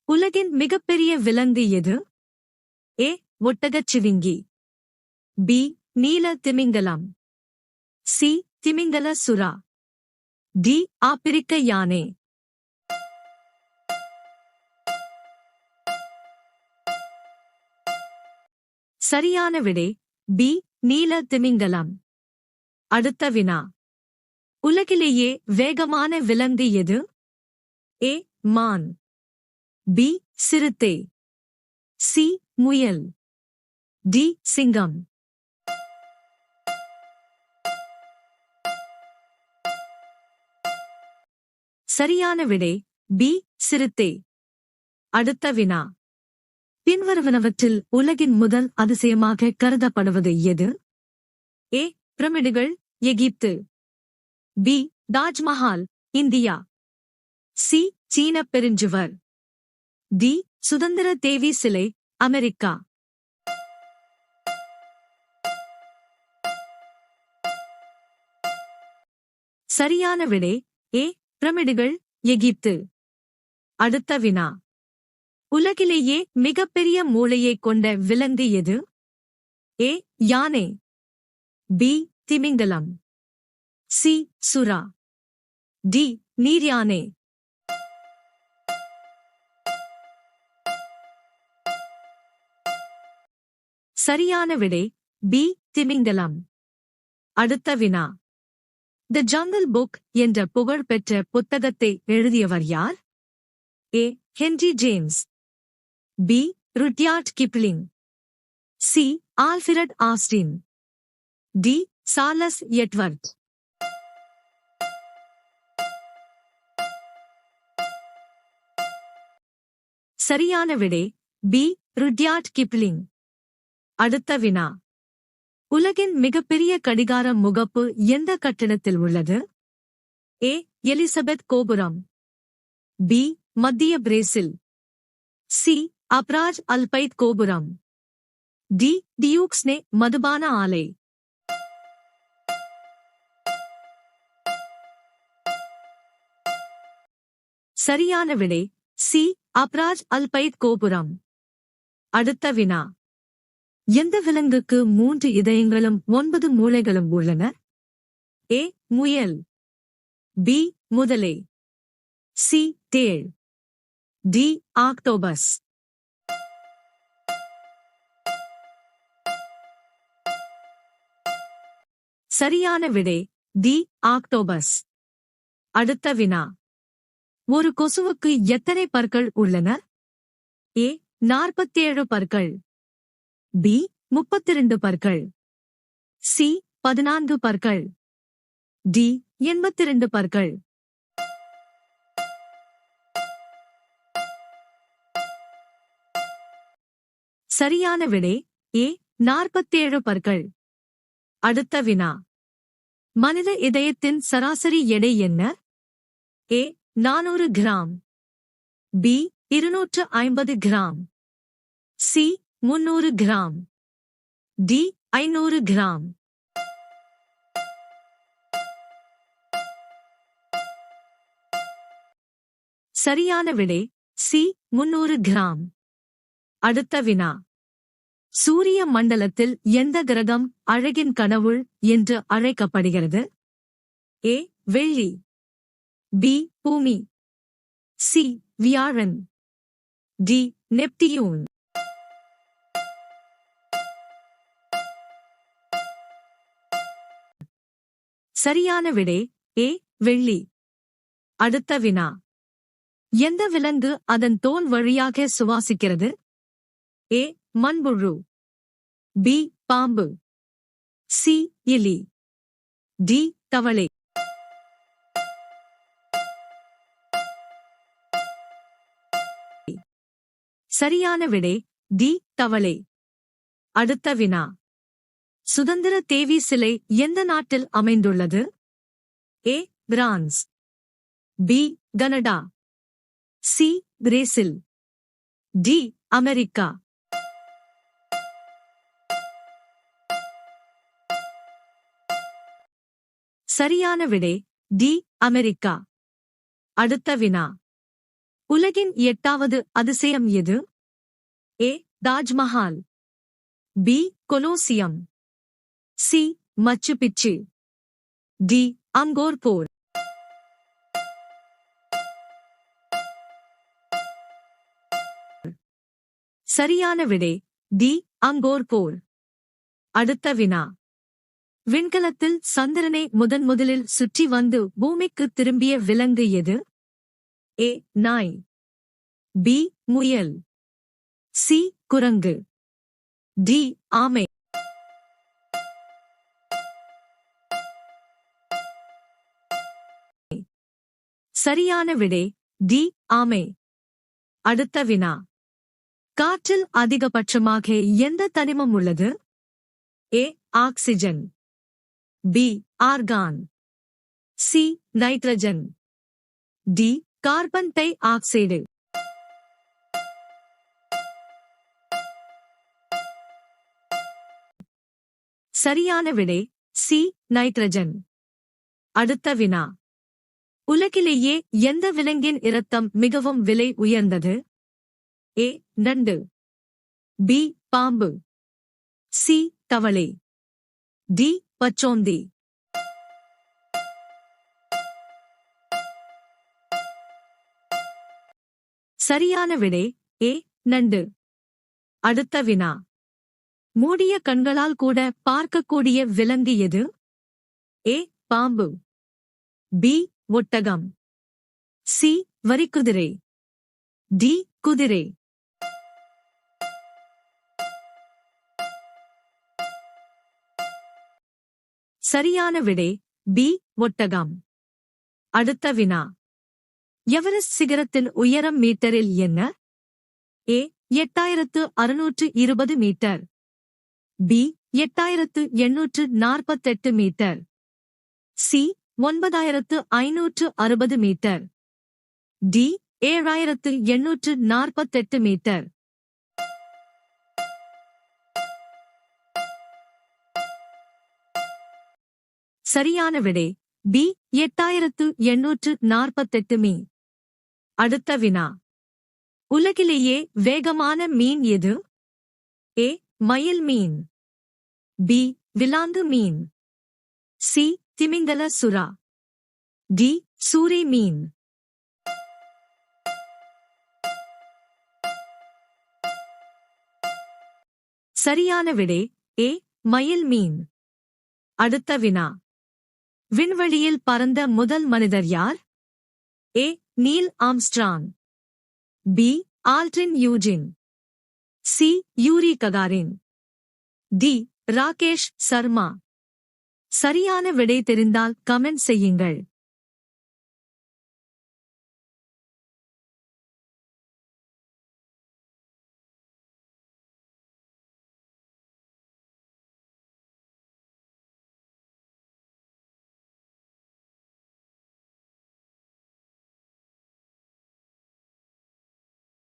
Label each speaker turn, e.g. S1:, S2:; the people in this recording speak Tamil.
S1: உலகின் மிகப்பெரிய விலங்கு எது? ஏ. ஒட்டகச்சிவிங்கி. பி. நீல திமிங்கலம். சி. திமிங்கல சுறா. டி. ஆப்பிரிக்க யானை. சரியான விடை பி. நீல திமிங்கலம். அடுத்த வினா. உலகிலேயே வேகமான விலங்கு எது? ஏ. மான். பி. சிறுத்தை. சி. முயல். டி. சிங்கம். சரியான விடை பி. சிறுத்தை. அடுத்த வினா. பின்வருவனவற்றில் உலகின் முதல் அதிசயமாக கருதப்படுவது எது? ஏ. பிரமிடுகள், எகிப்து. பி. தாஜ்மஹால், இந்தியா. சி. சீனப் பெருஞ்சுவர். டி. சுதந்திர தேவி சிலை, அமெரிக்கா. சரியான விடை ஏ. பிரமிடுகள், எகிப்து. அடுத்த வினா. உலகிலேயே மிகப்பெரிய மூளையைக் கொண்ட விலங்கு எது? ஏ. யானை. பி. திமிங்கலம். சி. சுறா. டி. நீர்யானை. சரியான விடை பி. திமிங்கலம். அடுத்த வினா. தி ஜங்கிள் புக் என்ற புகழ்பெற்ற புத்தகத்தை எழுதியவர் யார்? A. Henry James. B. Rudyard Kipling. C. Alfred Austin. D. Charles Edward. சரியான விடை பி. Rudyard Kipling. அடுத்த வினா. உலகின் மிகப்பெரிய கடிகார முகப்பு எந்த கட்டிடத்தில் உள்ளது? ஏ. எலிசபெத் கோபுரம். பி. மத்திய பிரேசில். சி. அப்ராஜ் அல்பைத் கோபுரம். டி. டியூக்ஸ்னே மதுபான ஆலை. சரியான விடை சி. அப்ராஜ் அல்பைத் கோபுரம். அடுத்த வினா. எந்த விலங்குக்கு 3 இதயங்களும் 9 மூளைகளும் உள்ளன? ஏ. முயல். பி. முதலை. சி. தேள். டி. ஆக்டோபஸ். சரியான விடை டி. ஆக்டோபஸ். அடுத்த வினா. ஒரு கொசுவுக்கு எத்தனை பற்கள் உள்ளன? ஏ. 47 பற்கள். பி. 32 பற்கள். சி. 14 பற்கள். டி. 82 பற்கள். சரியான விடை ஏ. 47 பற்கள். அடுத்த வினா. மனித இதயத்தின் சராசரி எடை என்ன? A. 400 gram. B. 250 gram. C. 300 gram. D. 500 gram. சரியான விடை சி. 300 கிராம். அடுத்த வினா. சூரிய மண்டலத்தில் எந்த கிரகம் அழகின் கடவுள் என்று அழைக்கப்படுகிறது? ஏ. வெள்ளி. பி. பூமி. சி. வியாழன். டி. நெப்டியூன். சரியான விடை ஏ. வெள்ளி. அடுத்த வினா. எந்த விலங்கு அதன் தோல் வழியாக சுவாசிக்கிறது? ஏ. மண்புழு. பி. பாம்பு. சி. எலி. டி. தவளை. சரியான விடை டி. தவளை. அடுத்த வினா. சுதந்திர தேவி சிலை எந்த நாட்டில் அமைந்துள்ளது? A. France. B. Canada. C. Brazil. D. America. சரியான விடை டி. அமெரிக்கா. அடுத்த வினா. உலகின் 8வது அதிசயம் எது? ஏ. தாஜ்மஹால். பி. கொலோசியம். சி. மச்சு பிச்சு. டி. அங்கோர் போர். சரியான விடை டி. அங்கோர் போர். அடுத்த வினா. விண்கலத்தில் சந்திரனை முதலில் சுற்றி வந்து பூமிக்கு திரும்பிய விலங்கு எது? ஏ. நாய். பி. முயல். சி. குரங்கு. டி. ஆமை. சரியான விடை டி. ஆமை. அடுத்த வினா. காற்றில் அதிகபட்சமாக எந்த தனிமம் உள்ளது? A. Oxygen. B. Argon. C. Nitrogen. D. Carbon டை ஆக்சைடு. சரியான விடை சி. நைட்ரஜன். அடுத்த வினா. உலகிலேயே எந்த விலங்கின் இரத்தம் மிகவும் விலை உயர்ந்தது? ஏ. நண்டு. பி. பாம்பு. சி. தவளை. டி. பச்சோந்தி. சரியான விடை ஏ. நண்டு. அடுத்த வினா. மூடிய கண்களால் கூட பார்க்கக்கூடிய விலங்கு எது? ஏ. பாம்பு. பி. ஒட்டகம். சி. வரிக்குதிரை. டி. குதிரை. சரியான விடை பி. ஒட்டகம். அடுத்த வினா. எவரெஸ்ட் சிகரத்தின் உயரம் மீட்டரில் என்ன? A. 8620 metre. B. 8848 metre. C. 9560 metre. D. 7848 metre. சரியான விடை பி. 8848 மீ. அடுத்த வினா. உலகிலேயே வேகமான மீன் எது? ஏ. மயில் மீன். பி. விலாங்கு மீன். சி. திமிங்கல சுறா. டி. சூரை மீன். சரியான விடை ஏ. மயில் மீன். அடுத்த வினா. விண்வெளியில் பறந்த முதல் மனிதர் யார்? A. Neil Armstrong. B. Aldrin Eugene. C. Yuri Gagarin. D. Rakesh Sharma. சரியான விடை தெரிந்தால் கமெண்ட் செய்யுங்கள்.